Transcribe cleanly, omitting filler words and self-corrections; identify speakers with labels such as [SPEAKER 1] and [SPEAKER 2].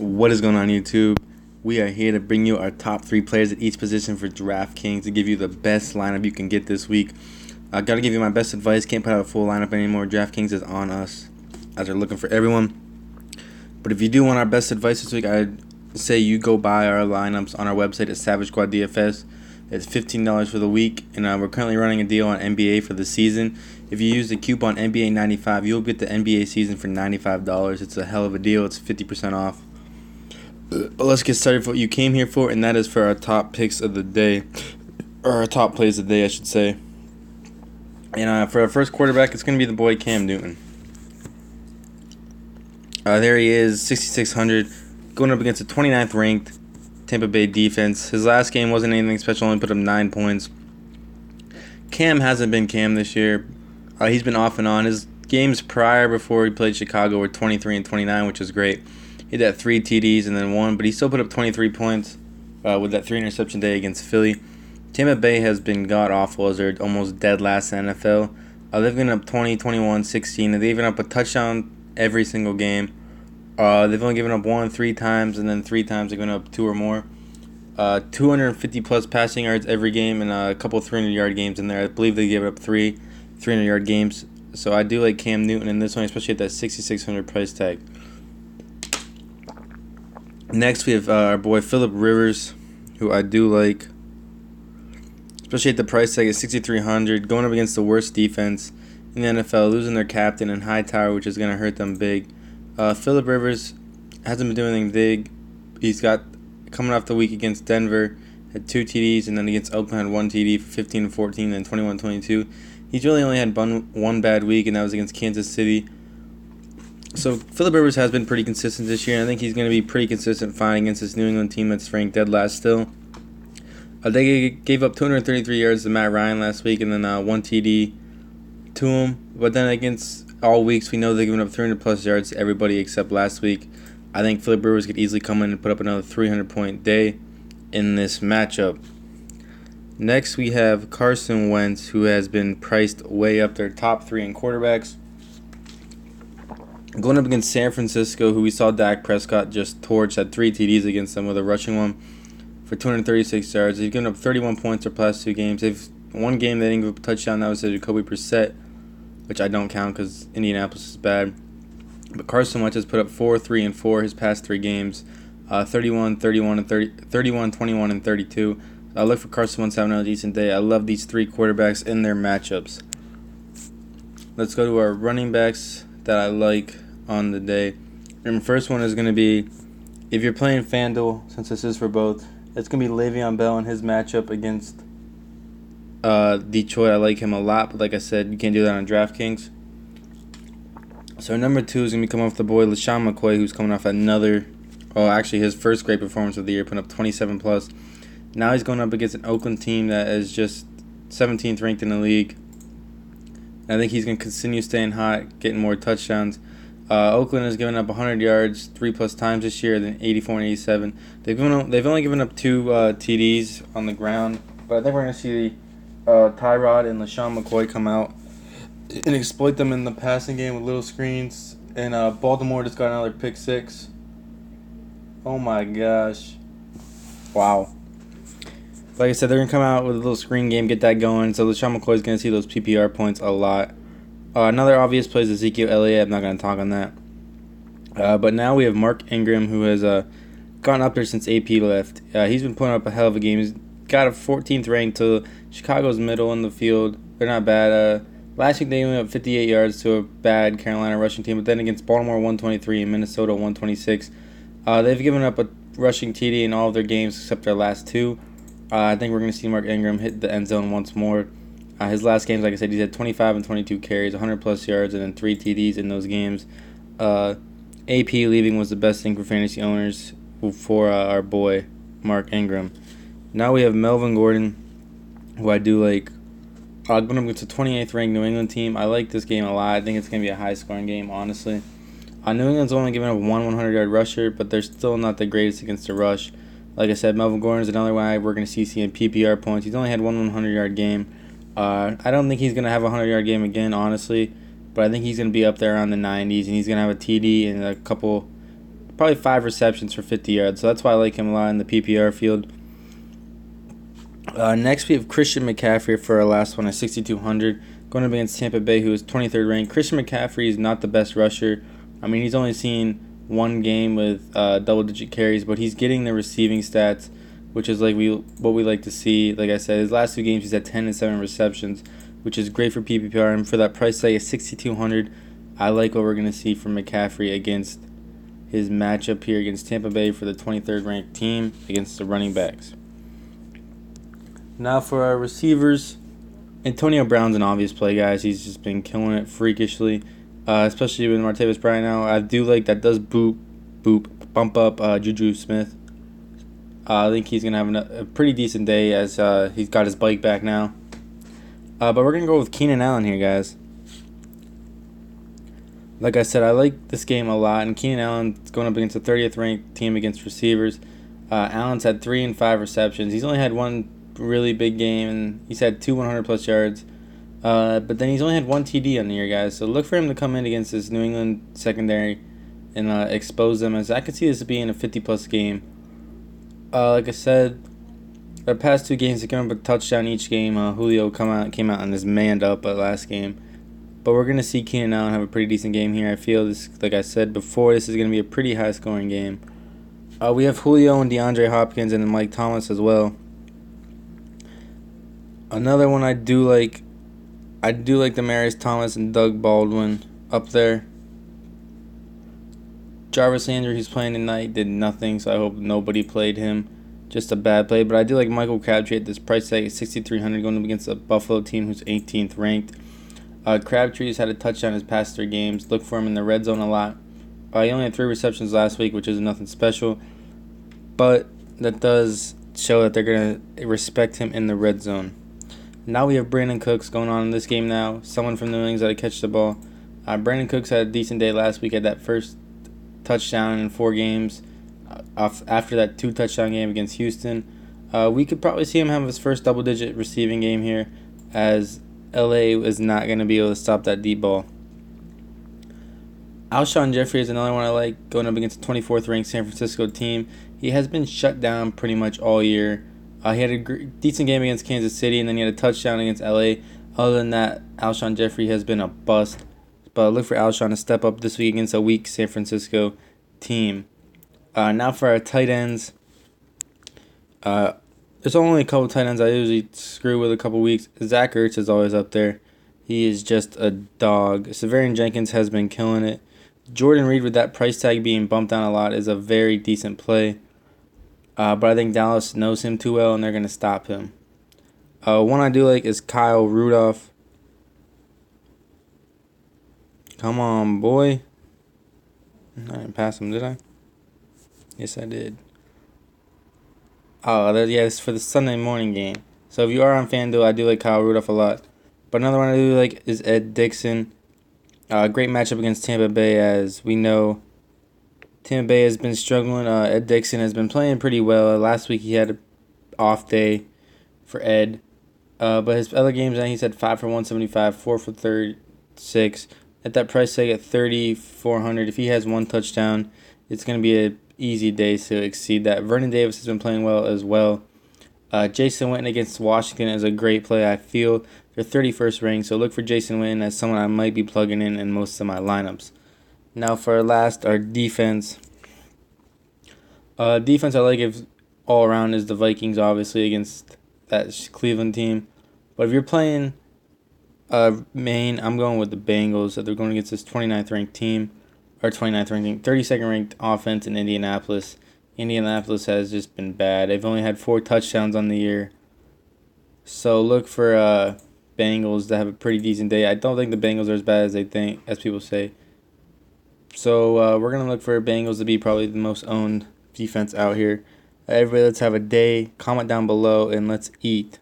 [SPEAKER 1] What is going on, YouTube? We are here to bring you our top 3 players at each position for Draftkings to give you the best lineup you can get this week. I gotta give you my best advice. Can't put out a full lineup anymore. Draftkings is on us as they're looking for everyone. But if you do want our best advice this week, I'd say you go buy our lineups on our website at Savage Squad DFS. It's $15 for the week, and we're currently running a deal on NBA for the season. If you use the coupon NBA95, you'll get the NBA season for $95. It's a hell of a deal. It's 50% off. But let's get started for what you came here for, and that is for our top picks of the day, or our top plays of the day, I should say. And for our first quarterback, it's going to be the boy Cam Newton. There he is, 6,600, going up against the 29th ranked Tampa Bay defense. His last game wasn't anything special, only put up 9 points. Cam hasn't been Cam this year. He's been off and on. His games prior, before he played Chicago, were 23 and 29, which is great. He had 3 TDs and then 1, but he still put up 23 points with that 3-interception day against Philly. Tampa Bay has been god-awful as they're almost dead last in the NFL. They've given up 20, 21, 16, and they've given up a touchdown every single game. They've only given up 1 3 times, and then 3 times they've given up 2 or more. 250-plus passing yards every game, and a couple 300-yard games in there. I believe they gave up 3 300-yard games. So I do like Cam Newton in this one, especially at that 6,600 price tag. Next, we have our boy Phillip Rivers, who I do like, especially at the price tag at 6,300, going up against the worst defense in the NFL, losing their captain and Hightower, which is going to hurt them big. Phillip Rivers hasn't been doing anything big. He's got, coming off the week against Denver, had 2 TDs, and then against Oakland had 1 TD for 15 and 14, and 21-22. He's really only had one bad week, and that was against Kansas City. So Phillip Rivers has been pretty consistent this year, and I think he's going to be pretty consistent fighting against this New England team that's ranked dead last still. They gave up 233 yards to Matt Ryan last week, and then 1 TD to him. But then against all weeks, we know they've given up 300-plus yards to everybody except last week. I think Phillip Rivers could easily come in and put up another 300-point day in this matchup. Next, we have Carson Wentz, who has been priced way up there, top 3 in quarterbacks. Going up against San Francisco, who we saw Dak Prescott just torch, had 3 TDs against them with a rushing one for 236 yards. They've given up 31 points their past 2 games. They've one game they didn't give up a touchdown. That was to Jacoby Brissett, which I don't count because Indianapolis is bad. But Carson Wentz has put up 4, 3, and 4 his past 3 games, 31, 31, and 30, 31, 21, and 32. So I look for Carson Wentz having another decent day. I love these 3 quarterbacks in their matchups. Let's go to our running backs that I like on the day. And the first one is going to be, if you're playing Fanduel, since this is for both, it's going to be Le'Veon Bell in his matchup against Detroit. I like him a lot, but like I said, you can't do that on DraftKings. So number 2 is going to be coming off the boy LaShawn McCoy, who's coming off his first great performance of the year, putting up 27+. Now he's going up against an Oakland team that is just 17th ranked in the league. I think he's going to continue staying hot, getting more touchdowns. Oakland has given up 100 yards 3+ times this year, then 84 and 87. They've only given up 2 TDs on the ground, but I think we're going to see Tyrod and LaShawn McCoy come out and exploit them in the passing game with little screens. And Baltimore just got another pick 6. Oh my gosh. Wow. Like I said, they're going to come out with a little screen game, get that going. So LaShawn McCoy is going to see those PPR points a lot. Another obvious play is Ezekiel Elliott. I'm not going to talk on that. But now we have Mark Ingram, who has gone up there since AP left. He's been putting up a hell of a game. He's got a 14th rank to Chicago's middle in the field. They're not bad. Last week they only up 58 yards to a bad Carolina rushing team. But then against Baltimore, 123, and Minnesota, 126. They've given up a rushing TD in all of their games except their last 2. I think we're going to see Mark Ingram hit the end zone once more. His last games, like I said, he's had 25 and 22 carries, 100-plus yards, and then 3 TDs in those games. AP leaving was the best thing for fantasy owners for our boy Mark Ingram. Now we have Melvin Gordon, who I do like. Going up against a 28th ranked New England team. I like this game a lot. I think it's going to be a high-scoring game, honestly. New England's only giving up 1 100-yard rusher, but they're still not the greatest against the rush. Like I said, Melvin Gordon is another guy we're going to see seeing PPR points. He's only had 1 100-yard game. I don't think he's going to have a 100-yard game again, honestly, but I think he's going to be up there around the 90s, and he's going to have a TD and a couple probably 5 receptions for 50 yards. So that's why I like him a lot in the PPR field. Next, we have Christian McCaffrey for our last one at 6,200, going up against Tampa Bay, who is 23rd ranked. Christian McCaffrey is not the best rusher. I mean, he's only seen one game with double-digit carries, but he's getting the receiving stats, which is like what we like to see. Like I said, his last 2 games, he's had 10 and 7 receptions, which is great for PPR. And for that price tag at 6,200, I like what we're going to see from McCaffrey against his matchup here against Tampa Bay for the 23rd ranked team against the running backs. Now for our receivers, Antonio Brown's an obvious play, guys. He's just been killing it freakishly, especially with Martavis Bryant now. I do like that does bump up Juju Smith. I think he's going to have a pretty decent day as he's got his bike back now. But we're going to go with Keenan Allen here, guys. Like I said, I like this game a lot, and Keenan Allen's going up against the 30th ranked team against receivers. Allen's had 3 and 5 receptions. He's only had one really big game, and he's had 2 100-plus yards. But then he's only had 1 TD on the year, guys. So look for him to come in against this New England secondary and expose them, as I could see this being a 50-plus game. Like I said, the past 2 games, they came up with a touchdown each game. Julio came out and is manned up last game. But we're going to see Keenan Allen have a pretty decent game here. I feel this, like I said before, this is going to be a pretty high-scoring game. We have Julio and DeAndre Hopkins and Mike Thomas as well. Another one I do like Demaryius Thomas and Doug Baldwin up there. Jarvis Landry, who's playing tonight, did nothing, so I hope nobody played him. Just a bad play. But I do like Michael Crabtree at this price tag at 6,300, going up against a Buffalo team who's 18th ranked. Crabtree's had a touchdown his past 3 games. Look for him in the red zone a lot. He only had 3 receptions last week, which is nothing special. But that does show that they're going to respect him in the red zone. Now we have Brandon Cooks going on in this game now. Someone from New England's got to catch the ball. Brandon Cooks had a decent day last week. Had that first touchdown in 4 games after that 2 touchdown game against Houston. We could probably see him have his first double-digit receiving game here, as LA is not going to be able to stop that deep ball. Alshon Jeffrey is another one I like, going up against the 24th ranked San Francisco team. He has been shut down pretty much all year. He had a decent game against Kansas City, and then he had a touchdown against LA. Other than that, Alshon Jeffrey has been a bust. But look for Alshon to step up this week against a weak San Francisco team. Now for our tight ends. There's only a couple tight ends I usually screw with a couple weeks. Zach Ertz is always up there. He is just a dog. Severian Jenkins has been killing it. Jordan Reed, with that price tag being bumped down a lot, is a very decent play. But I think Dallas knows him too well, and they're going to stop him. One I do like is Kyle Rudolph. Come on, boy. I didn't pass him, did I? Yes, I did. It's for the Sunday morning game. So if you are on Fanduel, I do like Kyle Rudolph a lot. But another one I do like is Ed Dixon. Great matchup against Tampa Bay, as we know Tampa Bay has been struggling. Ed Dixon has been playing pretty well. Last week he had an off day for Ed. But his other games, he's had 5 for 175, 4 for 36. At that price tag at 3,400, if he has 1 touchdown, it's going to be an easy day to exceed that. Vernon Davis has been playing well as well. Jason Witten against Washington is a great play. I feel they're 31st ranked, so look for Jason Witten as someone I might be plugging in most of my lineups. Now for our defense. Defense I like if all around is the Vikings, obviously, against that Cleveland team. But if you're playing Maine, I'm going with the Bengals. They're going against this 29th ranked team, or 29th ranked, 32nd ranked offense in Indianapolis. Indianapolis has just been bad. They've only had 4 touchdowns on the year. So look for Bengals to have a pretty decent day. I don't think the Bengals are as bad as people say. So we're going to look for Bengals to be probably the most owned defense out here. Everybody, let's have a day. Comment down below and let's eat.